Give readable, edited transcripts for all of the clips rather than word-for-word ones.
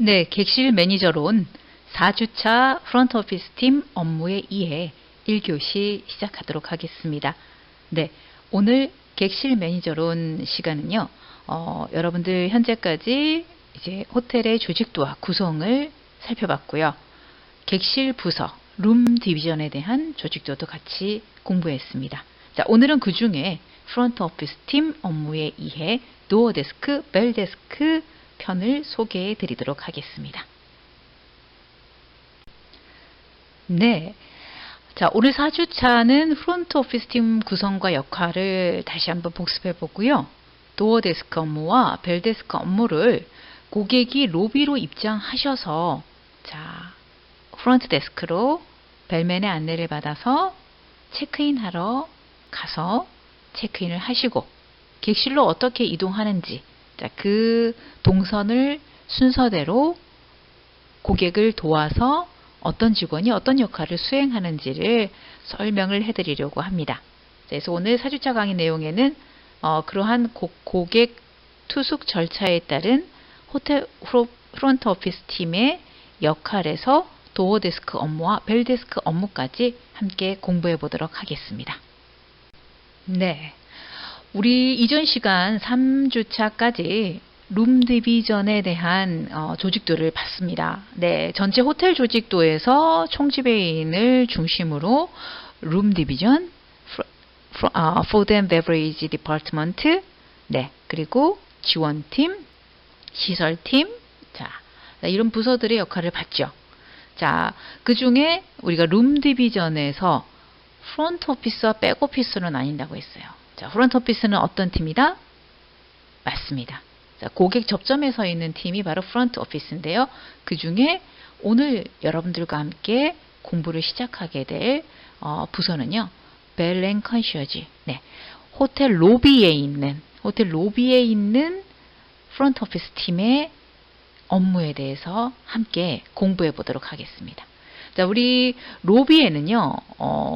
네, 객실 매니저론 4주차 프론트오피스 팀 업무에 의해 1교시 시작하도록 하겠습니다. 네, 오늘 객실 매니저론 시간은요, 여러분들 현재까지 이제 호텔의 조직도와 구성을 살펴봤고요. 객실 부서, 룸 디비전에 대한 조직도도 같이 공부했습니다. 자, 오늘은 그 중에 프론트오피스 팀 업무에 의해 도어 데스크, 벨 데스크 편을 소개해 드리도록 하겠습니다. 네. 자, 오늘 4주차는 프론트 오피스 팀 구성과 역할을 다시 한번 복습해 보고요. 도어 데스크 업무와 벨 데스크 업무를 고객이 로비로 입장하셔서 자, 프론트 데스크로 벨맨의 안내를 받아서 체크인 하러 가서 체크인을 하시고 객실로 어떻게 이동하는지 자, 그 동선을 순서대로 고객을 도와서 어떤 직원이 어떤 역할을 수행하는지를 설명을 해드리려고 합니다. 그래서 오늘 4주차 강의 내용에는 그러한 고객 투숙 절차에 따른 호텔 프론트 오피스 팀의 역할에서 도어 데스크 업무와 벨 데스크 업무까지 함께 공부해 보도록 하겠습니다. 네. 우리 이전 시간 3주차까지 룸 디비전에 대한 조직도를 봤습니다. 네, 전체 호텔 조직도에서 총지배인을 중심으로 룸 디비전, Food and Beverage Department, 네, 그리고 지원팀, 시설팀, 자, 이런 부서들의 역할을 봤죠. 자, 그 중에 우리가 룸 디비전에서 프론트 오피스와 백 오피스로 나뉜다고 했어요. 자, 프론트 오피스는 어떤 팀이다? 맞습니다. 자, 고객 접점에 서 있는 팀이 바로 프론트 오피스인데요. 그 중에 오늘 여러분들과 함께 공부를 시작하게 될 부서는요. 벨 앤 컨시어지. 네. 호텔 로비에 있는 프론트 오피스 팀의 업무에 대해서 함께 공부해 보도록 하겠습니다. 자, 우리 로비에는요,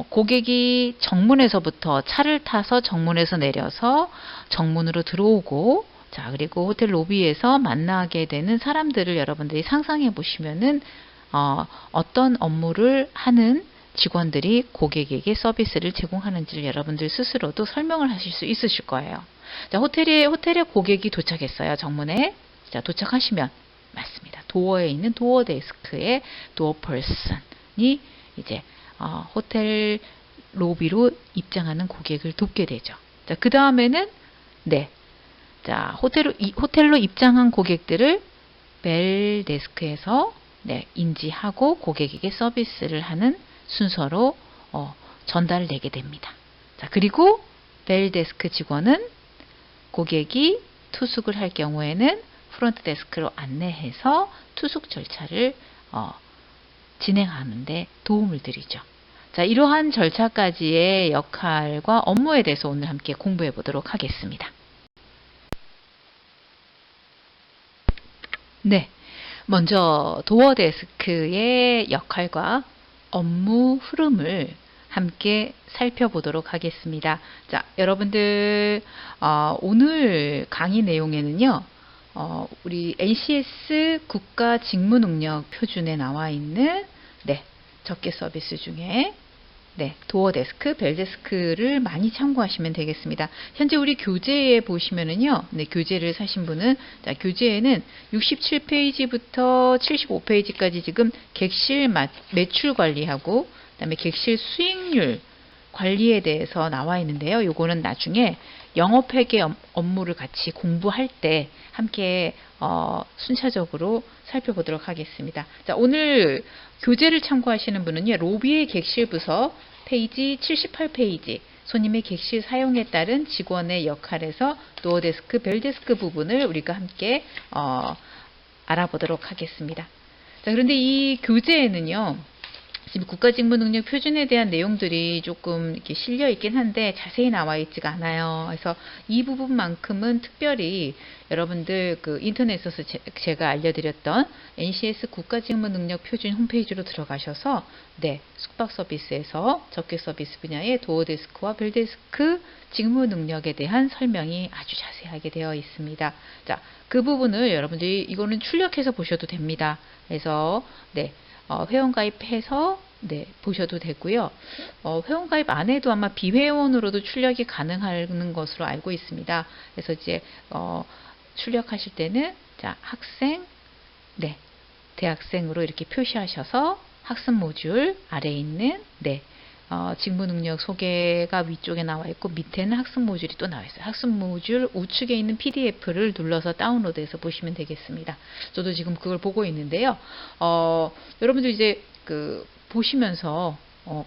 고객이 정문에서부터 차를 타서 정문에서 내려서 정문으로 들어오고, 자, 그리고 호텔 로비에서 만나게 되는 사람들을 여러분들이 상상해 보시면은, 어떤 업무를 하는 직원들이 고객에게 서비스를 제공하는지를 여러분들 스스로도 설명을 하실 수 있으실 거예요. 자, 호텔에 고객이 도착했어요, 정문에. 자, 도착하시면, 맞습니다. 도어에 있는 도어 데스크의 도어 퍼슨이 이제 호텔 로비로 입장하는 고객을 돕게 되죠. 자, 그 다음에는 네, 자 호텔로 입장한 고객들을 벨 데스크에서 네, 인지하고 고객에게 서비스를 하는 순서로 전달되게 됩니다. 자, 그리고 벨 데스크 직원은 고객이 투숙을 할 경우에는 프론트 데스크로 안내해서 투숙 절차를 진행하는데 도움을 드리죠. 자, 이러한 절차까지의 역할과 업무에 대해서 오늘 함께 공부해 보도록 하겠습니다. 네, 먼저 도어 데스크의 역할과 업무 흐름을 함께 살펴보도록 하겠습니다. 자, 여러분들 오늘 강의 내용에는요. 우리 NCS 국가 직무 능력 표준에 나와 있는 네, 접계 서비스 중에 네, 도어 데스크, 벨 데스크를 많이 참고하시면 되겠습니다. 현재 우리 교재에 보시면은요. 네, 교재를 사신 분은 자, 교재에는 67페이지부터 75페이지까지 지금 객실 매출 관리하고 그다음에 객실 수익률 관리에 대해서 나와 있는데요. 요거는 나중에 영업회계 업무를 같이 공부할 때 함께 순차적으로 살펴보도록 하겠습니다. 자, 오늘 교재를 참고하시는 분은요. 로비의 객실 부서 페이지 78페이지 손님의 객실 사용에 따른 직원의 역할에서 도어 데스크, 벨 데스크 부분을 우리가 함께 알아보도록 하겠습니다. 자, 그런데 이 교재에는요. 지금 국가직무능력 표준에 대한 내용들이 조금 이렇게 실려 있긴 한데 자세히 나와 있지가 않아요. 그래서 이 부분만큼은 특별히 여러분들 그 인터넷에서 제가 알려드렸던 NCS 국가직무능력 표준 홈페이지로 들어가셔서 네, 숙박 서비스에서 접객 서비스 분야의 도어데스크와 벨데스크 직무 능력에 대한 설명이 아주 자세하게 되어 있습니다. 자, 그 부분을 여러분들이 이거는 출력해서 보셔도 됩니다. 그래서 네, 회원가입해서 네, 보셔도 되고요. 회원가입 안 해도 아마 비회원으로도 출력이 가능한 것으로 알고 있습니다. 그래서 이제 출력하실 때는 자, 학생, 네, 대학생으로 이렇게 표시하셔서 학습 모듈 아래에 있는 네, 직무 능력 소개가 위쪽에 나와 있고 밑에는 학습 모듈이 또 나와 있어요. 학습 모듈 우측에 있는 PDF를 눌러서 다운로드해서 보시면 되겠습니다. 저도 지금 그걸 보고 있는데요. 여러분들 이제 그 보시면서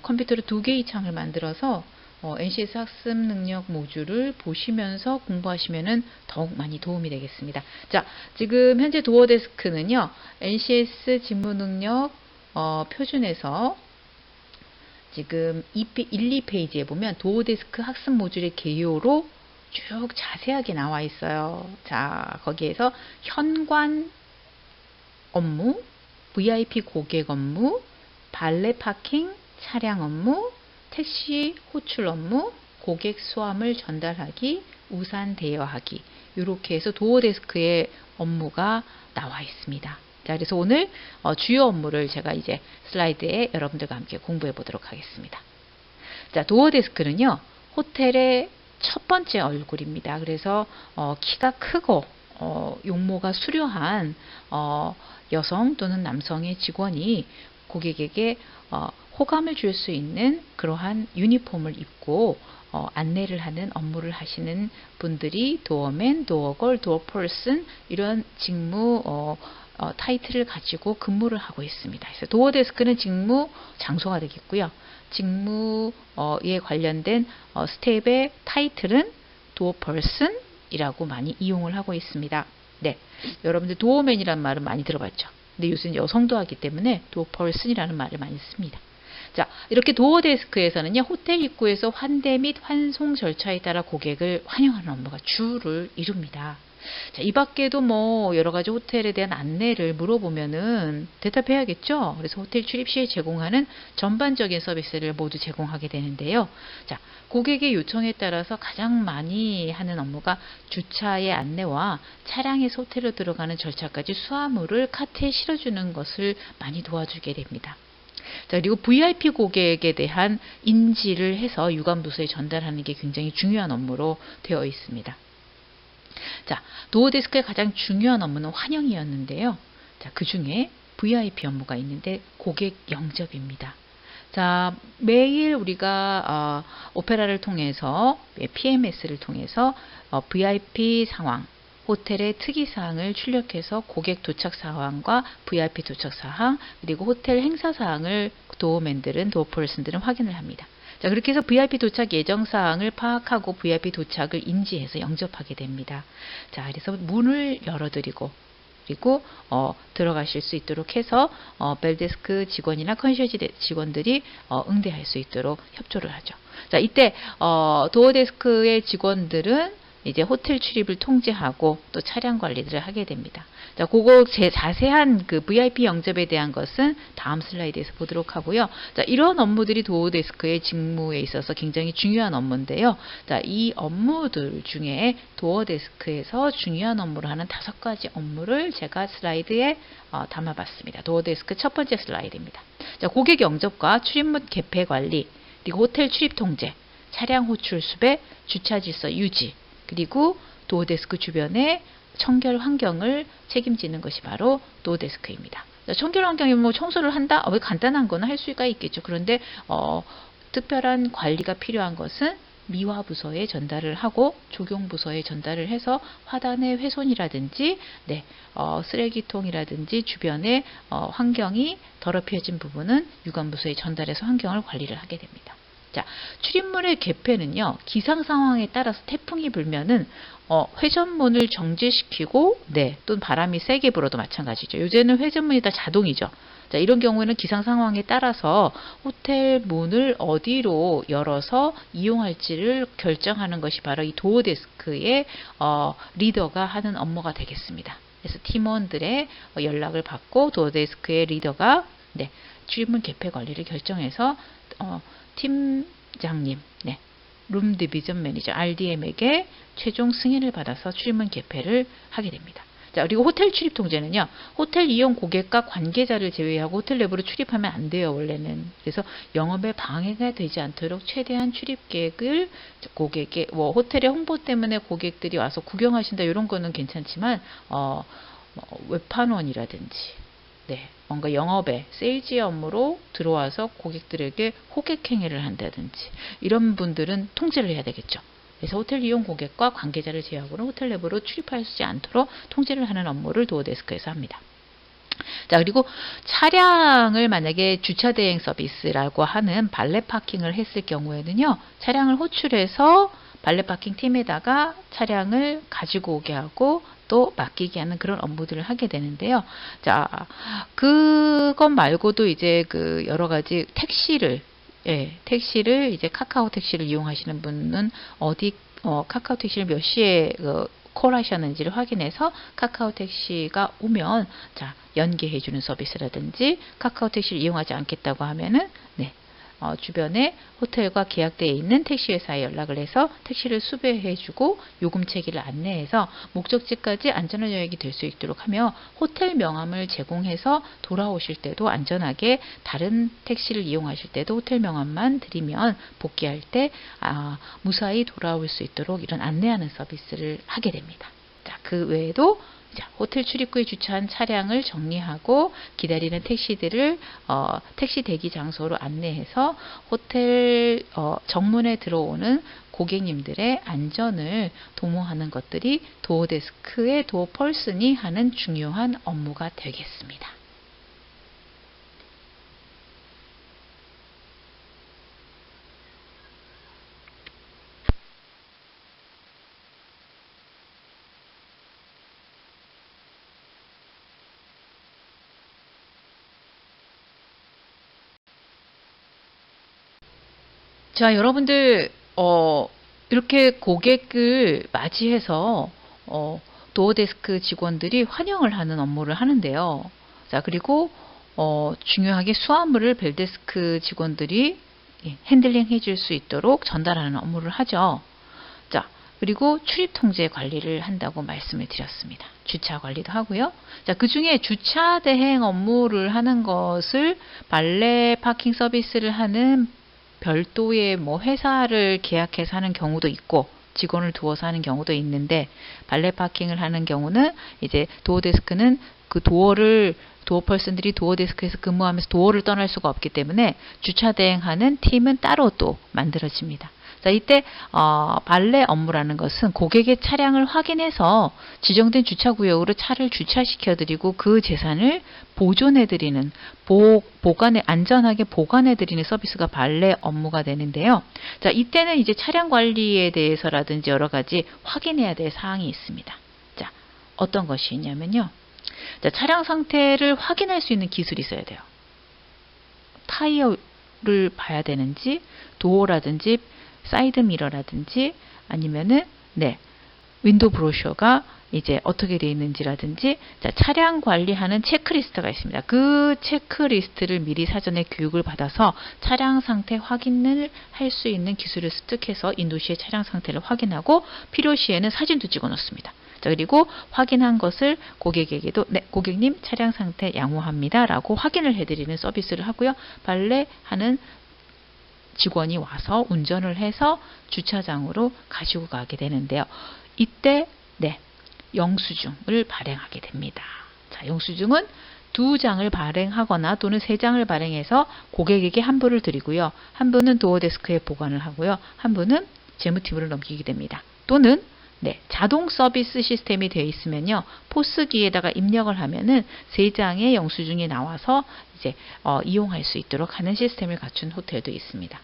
컴퓨터로 두 개의 창을 만들어서 NCS 학습 능력 모듈을 보시면서 공부하시면은 더욱 많이 도움이 되겠습니다. 자, 지금 현재 도어 데스크는요, NCS 직무 능력 표준에서 지금 1, 2페이지에 보면 도어 데스크 학습 모듈의 개요로 쭉 자세하게 나와 있어요. 자, 거기에서 현관 업무, VIP 고객 업무, 발레 파킹 차량 업무, 택시 호출 업무, 고객 수화물 전달하기, 우산 대여하기, 이렇게 해서 도어 데스크의 업무가 나와 있습니다. 자, 그래서 오늘 주요 업무를 제가 이제 슬라이드에 여러분들과 함께 공부해 보도록 하겠습니다. 자, 도어 데스크는요, 호텔의 첫 번째 얼굴입니다. 그래서 키가 크고 용모가 수려한 여성 또는 남성의 직원이 고객에게 호감을 줄 수 있는 그러한 유니폼을 입고 안내를 하는 업무를 하시는 분들이 도어맨, 도어걸, 도어펄슨 이런 직무 타이틀을 가지고 근무를 하고 있습니다. 그래서 도어 데스크는 직무 장소가 되겠고요. 직무에 관련된 스텝의 타이틀은 도어펄슨 이라고 많이 이용을 하고 있습니다. 네, 여러분들 도어맨이라는 말은 많이 들어봤죠. 근데 요새는 여성도 하기 때문에 도어펄슨이라는 말을 많이 씁니다. 자, 이렇게 도어 데스크에서는요, 호텔 입구에서 환대 및 환송 절차에 따라 고객을 환영하는 업무가 주를 이룹니다. 자, 이 밖에도 뭐 여러 가지 호텔에 대한 안내를 물어보면은 대답해야겠죠. 그래서 호텔 출입 시에 제공하는 전반적인 서비스를 모두 제공하게 되는데요. 자, 고객의 요청에 따라서 가장 많이 하는 업무가 주차의 안내와 차량에서 호텔로 들어가는 절차까지 수화물을 카트에 실어주는 것을 많이 도와주게 됩니다. 자, 그리고 VIP 고객에 대한 인지를 해서 유관부서에 전달하는 게 굉장히 중요한 업무로 되어 있습니다. 자, 도어 데스크의 가장 중요한 업무는 환영이었는데요. 자, 그 중에 VIP 업무가 있는데 고객 영접입니다. 자, 매일 우리가 오페라를 통해서 PMS를 통해서 VIP 상황, 호텔의 특이사항을 출력해서 고객 도착 사항과 VIP 도착 사항, 그리고 호텔 행사 사항을 도어맨들은, 도어펄슨들은 확인을 합니다. 자, 그렇게 해서 VIP 도착 예정 사항을 파악하고 VIP 도착을 인지해서 영접하게 됩니다. 자, 그래서 문을 열어드리고 그리고 들어가실 수 있도록 해서 벨데스크 직원이나 컨시어지 직원들이 응대할 수 있도록 협조를 하죠. 자, 이때 도어 데스크의 직원들은 이제 호텔 출입을 통제하고 또 차량 관리들을 하게 됩니다. 자, 그거 제 자세한 그 VIP 영접에 대한 것은 다음 슬라이드에서 보도록 하고요. 자, 이런 업무들이 도어 데스크의 직무에 있어서 굉장히 중요한 업무인데요. 자, 이 업무들 중에 도어 데스크에서 중요한 업무를 하는 5가지 업무를 제가 슬라이드에 담아봤습니다. 도어 데스크 첫 번째 슬라이드입니다. 자, 고객 영접과 출입문 개폐 관리, 그리고 호텔 출입 통제, 차량 호출 수배, 주차 질서 유지, 그리고 도어 데스크 주변의 청결 환경을 책임지는 것이 바로 도어 데스크입니다. 청결 환경이 뭐 청소를 한다? 왜 간단한 거는 할 수가 있겠죠. 그런데 특별한 관리가 필요한 것은 미화 부서에 전달을 하고 조경 부서에 전달을 해서 화단의 훼손이라든지 쓰레기통이라든지 주변의 환경이 더럽혀진 부분은 유관 부서에 전달해서 환경을 관리를 하게 됩니다. 자, 출입문의 개폐는요, 기상 상황에 따라서 태풍이 불면은 회전문을 정지시키고, 네, 또는 바람이 세게 불어도 마찬가지죠. 요새는 회전문이 다 자동이죠. 자, 이런 경우에는 기상 상황에 따라서 호텔 문을 어디로 열어서 이용할지를 결정하는 것이 바로 이 도어 데스크의 리더가 하는 업무가 되겠습니다. 그래서 팀원들의 연락을 받고 도어 데스크의 리더가, 네, 출입문 개폐 관리를 결정해서 팀장님, 네, 룸 디비전 매니저 RDM에게 최종 승인을 받아서 출입문 개폐를 하게 됩니다. 자, 그리고 호텔 출입 통제는요, 호텔 이용 고객과 관계자를 제외하고 호텔 내부로 출입하면 안 돼요, 원래는. 그래서 영업에 방해가 되지 않도록 최대한 출입 계획을 고객에, 호텔의 홍보 때문에 고객들이 와서 구경하신다, 이런 거는 괜찮지만, 외판원이라든지, 네, 뭔가 영업에 세일즈 업무로 들어와서 고객들에게 호객 행위를 한다든지 이런 분들은 통제를 해야 되겠죠. 그래서 호텔 이용 고객과 관계자를 제외하고는 호텔 내부로 출입하지 않도록 통제를 하는 업무를 도어 데스크에서 합니다. 자, 그리고 차량을 만약에 주차 대행 서비스라고 하는 발레 파킹을 했을 경우에는요, 차량을 호출해서 발레 파킹 팀에다가 차량을 가지고 오게 하고 또 맡기게 하는 그런 업무들을 하게 되는데요. 자, 그것 말고도 이제 그 여러 가지 택시를 이제 카카오 택시를 이용하시는 분은 카카오 택시를 몇 시에 콜하셨는지를 확인해서 카카오 택시가 오면, 자, 연계해주는 서비스라든지, 카카오 택시를 이용하지 않겠다고 하면은, 네, 주변에 호텔과 계약되어 있는 택시 회사에 연락을 해서 택시를 수배해주고 요금 체계를 안내해서 목적지까지 안전한 여행이 될 수 있도록 하며, 호텔 명함을 제공해서 돌아오실 때도 안전하게 다른 택시를 이용하실 때도 호텔 명함만 드리면 복귀할 때 무사히 돌아올 수 있도록 이런 안내하는 서비스를 하게 됩니다. 자, 그 외에도 호텔 출입구에 주차한 차량을 정리하고 기다리는 택시들을 택시 대기 장소로 안내해서 호텔 정문에 들어오는 고객님들의 안전을 도모하는 것들이 도어 데스크의 도어 펄슨이 하는 중요한 업무가 되겠습니다. 자, 여러분들, 이렇게 고객을 맞이해서, 도어 데스크 직원들이 환영을 하는 업무를 하는데요. 자, 그리고, 중요하게 수화물을 벨데스크 직원들이 핸들링 해줄 수 있도록 전달하는 업무를 하죠. 자, 그리고 출입 통제 관리를 한다고 말씀을 드렸습니다. 주차 관리도 하고요. 자, 그 중에 주차 대행 업무를 하는 것을 발레 파킹 서비스를 하는 별도의 회사를 계약해서 하는 경우도 있고, 직원을 두어서 하는 경우도 있는데, 발레 파킹을 하는 경우는 이제 도어 데스크는 그 도어 펄슨들이 도어 데스크에서 근무하면서 도어를 떠날 수가 없기 때문에 주차 대행하는 팀은 따로 또 만들어집니다. 자, 이때 발레 업무라는 것은 고객의 차량을 확인해서 지정된 주차구역으로 차를 주차시켜드리고 그 재산을 보존해드리는, 안전하게 보관해드리는 서비스가 발레 업무가 되는데요. 자, 이때는 이제 차량 관리에 대해서라든지 여러 가지 확인해야 될 사항이 있습니다. 자, 어떤 것이 있냐면요. 자, 차량 상태를 확인할 수 있는 기술이 있어야 돼요. 타이어를 봐야 되는지, 도어라든지 사이드 미러라든지 아니면은 윈도우 브로셔가 이제 어떻게 되어 있는지라든지, 자, 차량 관리하는 체크리스트가 있습니다. 그 체크리스트를 미리 사전에 교육을 받아서 차량 상태 확인을 할 수 있는 기술을 습득해서 인도시의 차량 상태를 확인하고 필요시에는 사진도 찍어 놓습니다. 자, 그리고 확인한 것을 고객에게도 고객님 차량 상태 양호합니다 라고 확인을 해드리는 서비스를 하고요. 발레하는 직원이 와서 운전을 해서 주차장으로 가지고 가게 되는데요. 이때 영수증을 발행하게 됩니다. 자, 영수증은 2장을 발행하거나 또는 3장을 발행해서 고객에게 한 부를 드리고요. 한 부는 도어 데스크에 보관을 하고요. 한 부는 재무팀으로 넘기게 됩니다. 또는 자동 서비스 시스템이 되어 있으면요, 포스기에다가 입력을 하면은 3장의 영수증이 나와서 이제 이용할 수 있도록 하는 시스템을 갖춘 호텔도 있습니다.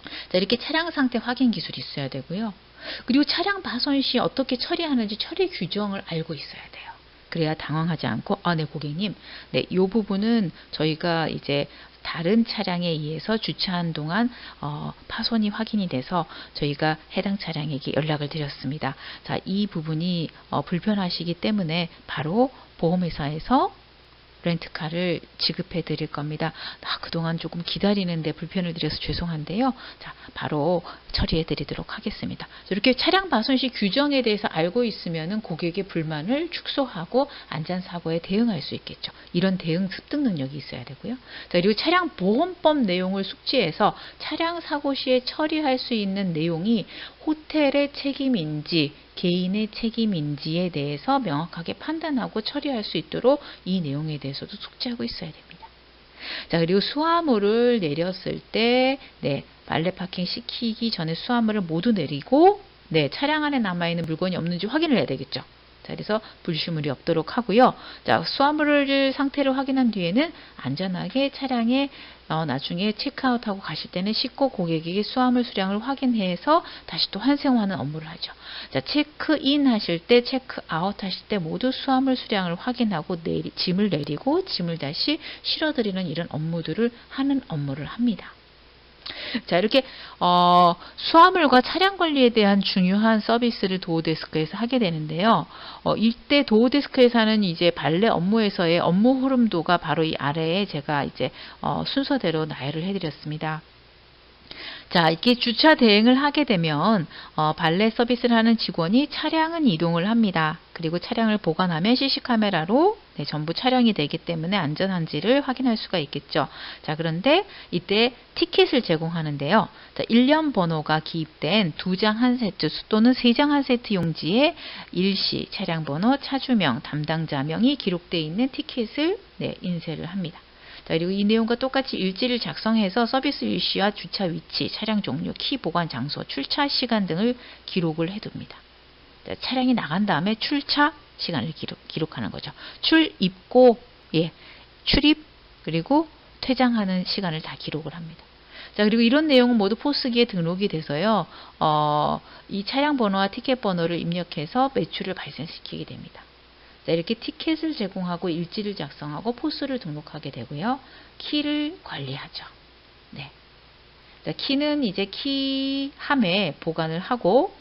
자, 이렇게 차량 상태 확인 기술이 있어야 되고요. 그리고 차량 파손 시 어떻게 처리하는지 처리 규정을 알고 있어야 돼요. 그래야 당황하지 않고, 네, 고객님, 네, 이 부분은 저희가 이제 다른 차량에 의해서 주차한 동안 파손이 확인이 돼서 저희가 해당 차량에게 연락을 드렸습니다. 자, 이 부분이 불편하시기 때문에 바로 보험회사에서 렌트카를 지급해 드릴 겁니다. 그동안 조금 기다리는데 불편을 드려서 죄송한데요. 자, 바로 처리해 드리도록 하겠습니다. 이렇게 차량 파손 시 규정에 대해서 알고 있으면 고객의 불만을 축소하고 안전사고에 대응할 수 있겠죠. 이런 대응 습득 능력이 있어야 되고요. 자, 그리고 차량 보험법 내용을 숙지해서 차량 사고 시에 처리할 수 있는 내용이 호텔의 책임인지 개인의 책임인지에 대해서 명확하게 판단하고 처리할 수 있도록 이 내용에 대해서도 숙지하고 있어야 됩니다. 자, 그리고 수화물을 내렸을 때, 네, 발레 파킹 시키기 전에 수화물을 모두 내리고, 네, 차량 안에 남아있는 물건이 없는지 확인을 해야 되겠죠. 자, 그래서 불순물이 없도록 하고요. 자, 수화물을 상태를 확인한 뒤에는 안전하게 차량에 나중에 체크아웃하고 가실 때는 싣고 고객에게 수화물 수량을 확인해서 다시 또 환승하는 업무를 하죠. 자, 체크인 하실 때, 체크아웃 하실 때 모두 수화물 수량을 확인하고 짐을 내리고 짐을 다시 실어드리는 이런 업무들을 하는 업무를 합니다. 자, 이렇게 수화물과 차량 관리에 대한 중요한 서비스를 도어데스크에서 하게 되는데요. 이때 도어데스크에서는 이제 발레 업무에서의 업무 흐름도가 바로 이 아래에 제가 이제 순서대로 나열을 해드렸습니다. 자, 이렇게 주차 대행을 하게 되면 발레 서비스를 하는 직원이 차량은 이동을 합니다. 그리고 차량을 보관하면 CC카메라로 전부 촬영이 되기 때문에 안전한지를 확인할 수가 있겠죠. 자, 그런데 이때 티켓을 제공하는데요. 자, 일련 번호가 기입된 2장 1세트 또는 3장 1세트 용지에 일시, 차량 번호, 차주명, 담당자명이 기록되어 있는 티켓을 인쇄를 합니다. 자, 그리고 이 내용과 똑같이 일지를 작성해서 서비스 일시와 주차 위치, 차량 종류, 키 보관 장소, 출차 시간 등을 기록을 해둡니다. 자, 차량이 나간 다음에 출차 시간을 기록하는 거죠. 출입고, 출입 그리고 퇴장하는 시간을 다 기록을 합니다. 자, 그리고 이런 내용은 모두 포스기에 등록이 돼서요. 이 차량 번호와 티켓 번호를 입력해서 매출을 발생시키게 됩니다. 자, 이렇게 티켓을 제공하고 일지를 작성하고 포스를 등록하게 되고요. 키를 관리하죠. 네. 자, 키는 이제 키함에 보관을 하고,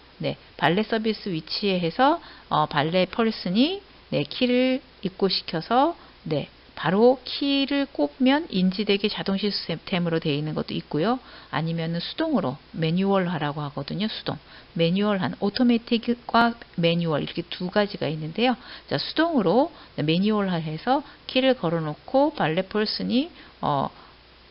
발레 서비스 위치에 해서 발레 펄슨이 키를 입고시켜서 바로 키를 꼽으면 인지되게 자동 시스템으로 되어 있는 것도 있고요. 아니면 수동으로 매뉴얼화라고 하거든요. 수동. 매뉴얼한 오토매틱과 매뉴얼 이렇게 두 가지가 있는데요. 자, 수동으로 매뉴얼화해서 키를 걸어놓고 발레 펄슨이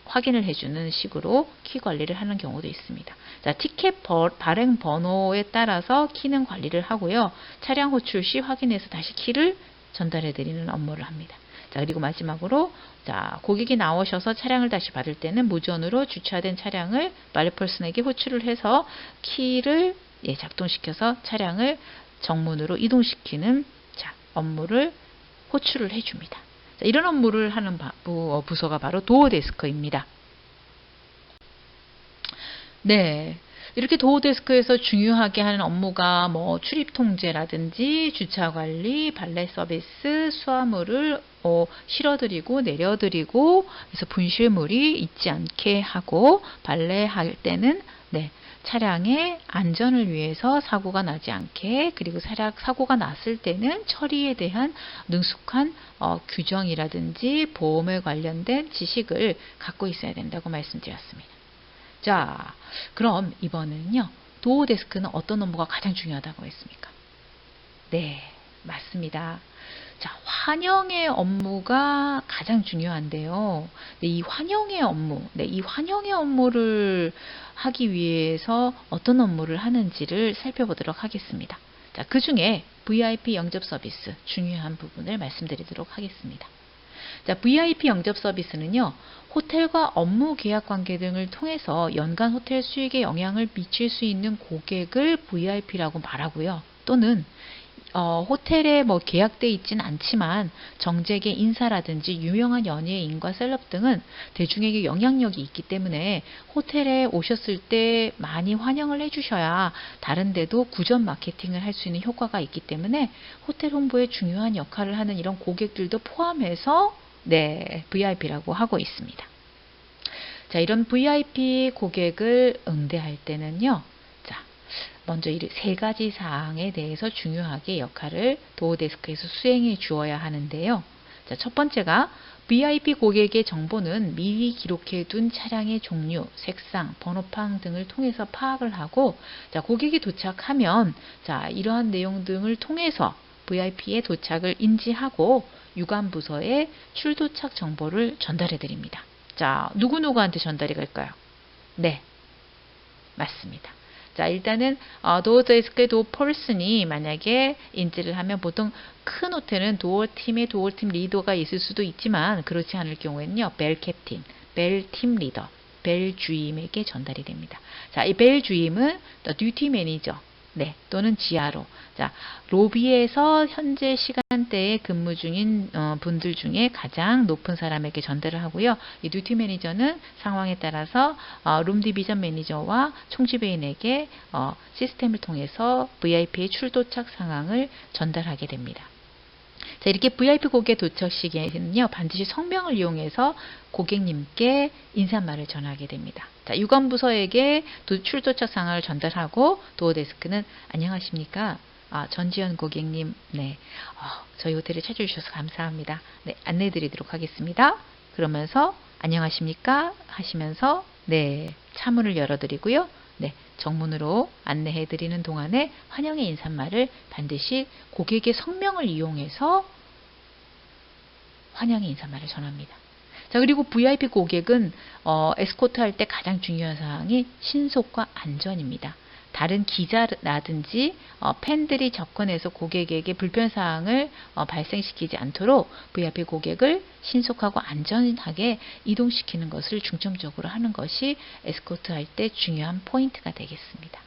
확인을 해주는 식으로 키 관리를 하는 경우도 있습니다. 자, 티켓 발행 번호에 따라서 키는 관리를 하고요. 차량 호출 시 확인해서 다시 키를 전달해 드리는 업무를 합니다. 자, 그리고 마지막으로 자, 고객이 나오셔서 차량을 다시 받을 때는 무전으로 주차된 차량을 발레 펄슨에게 호출을 해서 키를 작동시켜서 차량을 정문으로 이동시키는 업무를 호출을 해줍니다. 자, 이런 업무를 하는 부서가 바로 도어데스크입니다. 네. 이렇게 도어데스크에서 중요하게 하는 업무가 뭐 출입 통제라든지 주차 관리, 발레 서비스, 수화물을 실어드리고 내려드리고 그래서 분실물이 있지 않게 하고 발레할 때는 차량의 안전을 위해서 사고가 나지 않게 그리고 사고가 났을 때는 처리에 대한 능숙한 규정이라든지 보험에 관련된 지식을 갖고 있어야 된다고 말씀드렸습니다. 자, 그럼 이번에는요. 도어데스크는 어떤 업무가 가장 중요하다고 했습니까? 네, 맞습니다. 자, 환영의 업무가 가장 중요한데요. 이 환영의 업무, 이 환영의 업무를 하기 위해서 어떤 업무를 하는지를 살펴보도록 하겠습니다. 자, 그 중에 VIP 영접 서비스 중요한 부분을 말씀드리도록 하겠습니다. 자, VIP 영접 서비스는요. 호텔과 업무 계약 관계 등을 통해서 연간 호텔 수익에 영향을 미칠 수 있는 고객을 VIP라고 말하고요. 또는 호텔에 뭐 계약돼 있진 않지만 정재계 인사라든지 유명한 연예인과 셀럽 등은 대중에게 영향력이 있기 때문에 호텔에 오셨을 때 많이 환영을 해주셔야 다른 데도 구전 마케팅을 할 수 있는 효과가 있기 때문에 호텔 홍보에 중요한 역할을 하는 이런 고객들도 포함해서 네, VIP라고 하고 있습니다. 자, 이런 VIP 고객을 응대할 때는요. 자, 먼저 이 세 가지 사항에 대해서 중요하게 역할을 도어데스크에서 수행해 주어야 하는데요. 자, 첫 번째가 VIP 고객의 정보는 미리 기록해 둔 차량의 종류, 색상, 번호판 등을 통해서 파악을 하고, 자, 고객이 도착하면 자, 이러한 내용 등을 통해서 VIP의 도착을 인지하고 유관부서에 출도착 정보를 전달해 드립니다. 자, 누구누구한테 전달이 갈까요? 네, 맞습니다. 자, 일단은 도어데스크의 도어 퍼슨이 만약에 인지를 하면 보통 큰 호텔은 도어팀의 도어팀 리더가 있을 수도 있지만 그렇지 않을 경우에는요. 벨 캡틴, 벨 팀 리더, 벨 주임에게 전달이 됩니다. 자, 이 벨 주임은 듀티 매니저 네, 또는 지하로. 자, 로비에서 현재 시간대에 근무 중인 분들 중에 가장 높은 사람에게 전달을 하고요. 이 듀티 매니저는 상황에 따라서 룸 디비전 매니저와 총지배인에게 시스템을 통해서 VIP의 출도착 상황을 전달하게 됩니다. 자, 이렇게 VIP 고객 도착 시기에는요, 반드시 성명을 이용해서 고객님께 인사말을 전하게 됩니다. 자, 유관부서에게 출도착 상황을 전달하고 도어데스크는 안녕하십니까? 전지현 고객님, 네, 저희 호텔에 찾아주셔서 감사합니다. 네, 안내해 드리도록 하겠습니다. 그러면서 안녕하십니까? 하시면서 네, 차문을 열어드리고요. 네, 정문으로 안내해 드리는 동안에 환영의 인사말을 반드시 고객의 성명을 이용해서 환영의 인사말을 전합니다. 자, 그리고 VIP 고객은 에스코트 할 때 가장 중요한 사항이 신속과 안전입니다. 다른 기자라든지 팬들이 접근해서 고객에게 불편사항을 발생시키지 않도록 VIP 고객을 신속하고 안전하게 이동시키는 것을 중점적으로 하는 것이 에스코트 할 때 중요한 포인트가 되겠습니다.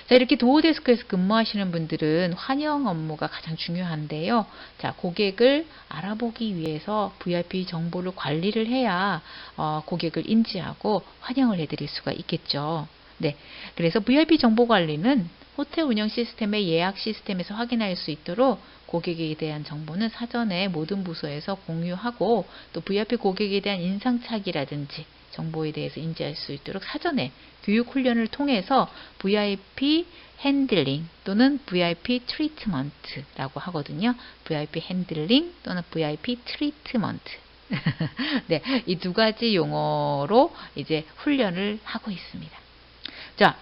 자, 이렇게 도어데스크에서 근무하시는 분들은 환영 업무가 가장 중요한데요. 자, 고객을 알아보기 위해서 VIP 정보를 관리를 해야 고객을 인지하고 환영을 해드릴 수가 있겠죠. 네, 그래서 VIP 정보 관리는 호텔 운영 시스템의 예약 시스템에서 확인할 수 있도록 고객에 대한 정보는 사전에 모든 부서에서 공유하고 또 VIP 고객에 대한 인상착의라든지 정보에 대해서 인지할 수 있도록 사전에 교육 훈련을 통해서 VIP 핸들링 또는 VIP 트리트먼트라고 하거든요. VIP 핸들링 또는 VIP 트리트먼트. 네, 이 두 가지 용어로 이제 훈련을 하고 있습니다. 자,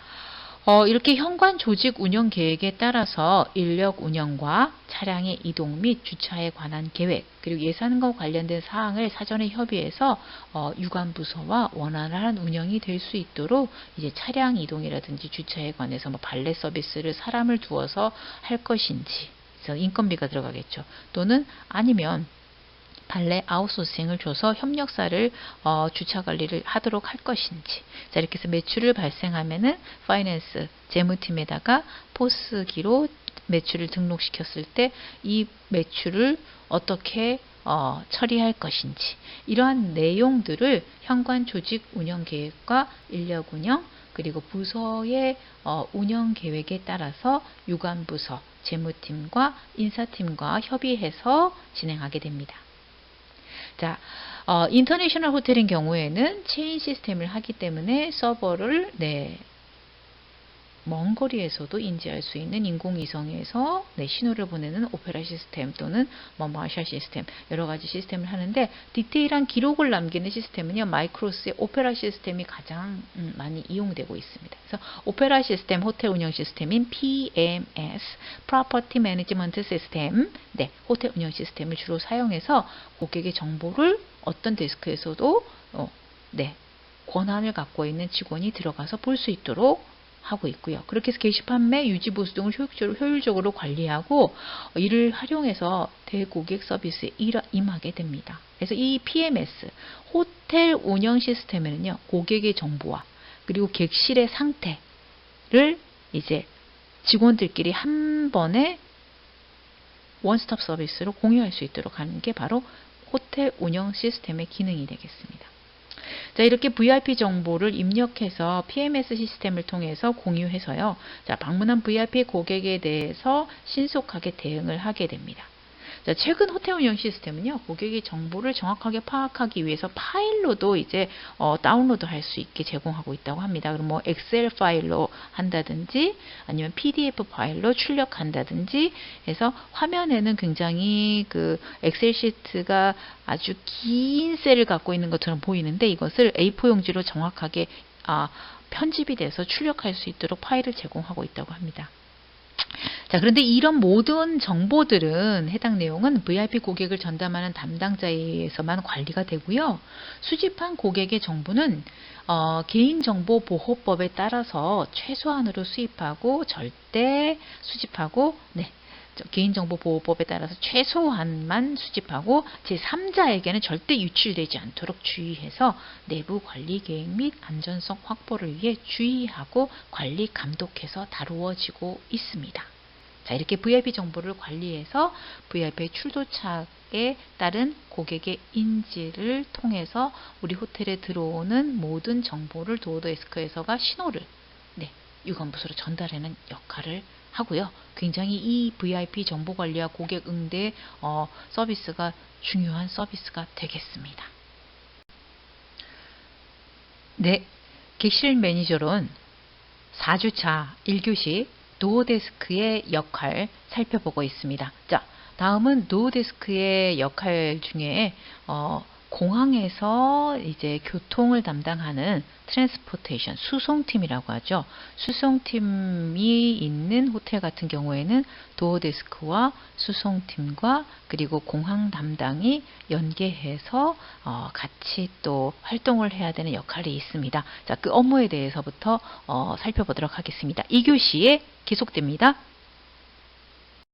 이렇게 현관 조직 운영 계획에 따라서 인력 운영과 차량의 이동 및 주차에 관한 계획 그리고 예산과 관련된 사항을 사전에 협의해서 유관부서와 원활한 운영이 될 수 있도록 이제 차량 이동이라든지 주차에 관해서 뭐 발레 서비스를 사람을 두어서 할 것인지 그래서 인건비가 들어가겠죠. 또는 아니면 발레 아웃소싱을 줘서 협력사를 주차 관리를 하도록 할 것인지. 자, 이렇게 해서 매출을 발생하면은 파이낸스 재무팀에다가 포스기로 매출을 등록시켰을 때 이 매출을 어떻게 처리할 것인지 이러한 내용들을 현관 조직 운영 계획과 인력 운영 그리고 부서의 운영 계획에 따라서 유관부서 재무팀과 인사팀과 협의해서 진행하게 됩니다. 자, 인터내셔널 호텔인 경우에는 체인 시스템을 하기 때문에 서버를 먼 거리에서도 인지할 수 있는 인공위성에서 신호를 보내는 오페라 시스템 또는 마샬 시스템 여러 가지 시스템을 하는데 디테일한 기록을 남기는 시스템은요 마이크로스의 오페라 시스템이 가장 많이 이용되고 있습니다. 그래서 오페라 시스템 호텔 운영 시스템인 PMS Property Management System 호텔 운영 시스템을 주로 사용해서 고객의 정보를 어떤 데스크에서도 권한을 갖고 있는 직원이 들어가서 볼 수 있도록 하고 있고요. 그렇게 해서 게시 판매, 유지 보수 등을 효율적으로 관리하고 이를 활용해서 대고객 서비스에 임하게 됩니다. 그래서 이 PMS, 호텔 운영 시스템에는요, 고객의 정보와 그리고 객실의 상태를 이제 직원들끼리 한 번에 원스톱 서비스로 공유할 수 있도록 하는 게 바로 호텔 운영 시스템의 기능이 되겠습니다. 자, 이렇게 VIP 정보를 입력해서 PMS 시스템을 통해서 공유해서요. 자, 방문한 VIP 고객에 대해서 신속하게 대응을 하게 됩니다. 자, 최근 호텔 운영 시스템은요, 고객의 정보를 정확하게 파악하기 위해서 파일로도 이제 다운로드 할 수 있게 제공하고 있다고 합니다. 그럼 뭐 엑셀 파일로 한다든지 아니면 PDF 파일로 출력한다든지 해서 화면에는 굉장히 그 엑셀 시트가 아주 긴 셀을 갖고 있는 것처럼 보이는데 이것을 A4 용지로 정확하게 편집이 돼서 출력할 수 있도록 파일을 제공하고 있다고 합니다. 자, 그런데 이런 모든 정보들은 해당 내용은 VIP 고객을 전담하는 담당자에 의해서만 관리가 되고요. 수집한 고객의 정보는 개인정보보호법에 따라서 최소한으로 수집하고 개인정보보호법에 따라서 최소한만 수집하고 제3자에게는 절대 유출되지 않도록 주의해서 내부 관리 계획 및 안전성 확보를 위해 주의하고 관리 감독해서 다루어지고 있습니다. 자, 이렇게 VIP 정보를 관리해서 VIP의 출도착에 따른 고객의 인지를 통해서 우리 호텔에 들어오는 모든 정보를 도어데스크에서가 신호를 유관부서로 전달하는 역할을 하고요. 굉장히 이 VIP 정보 관리와 고객 응대 서비스가 중요한 서비스가 되겠습니다. 네, 객실 매니저론 4주차 1교시 도어데스크의 역할 살펴보고 있습니다. 자, 다음은 도어데스크의 역할 중에 공항에서 이제 교통을 담당하는 트랜스포테이션, 수송팀이라고 하죠. 수송팀이 있는 호텔 같은 경우에는 도어데스크와 수송팀과 그리고 공항 담당이 연계해서 같이 또 활동을 해야 되는 역할이 있습니다. 자, 그 업무에 대해서부터 살펴보도록 하겠습니다. 2교시에 계속됩니다.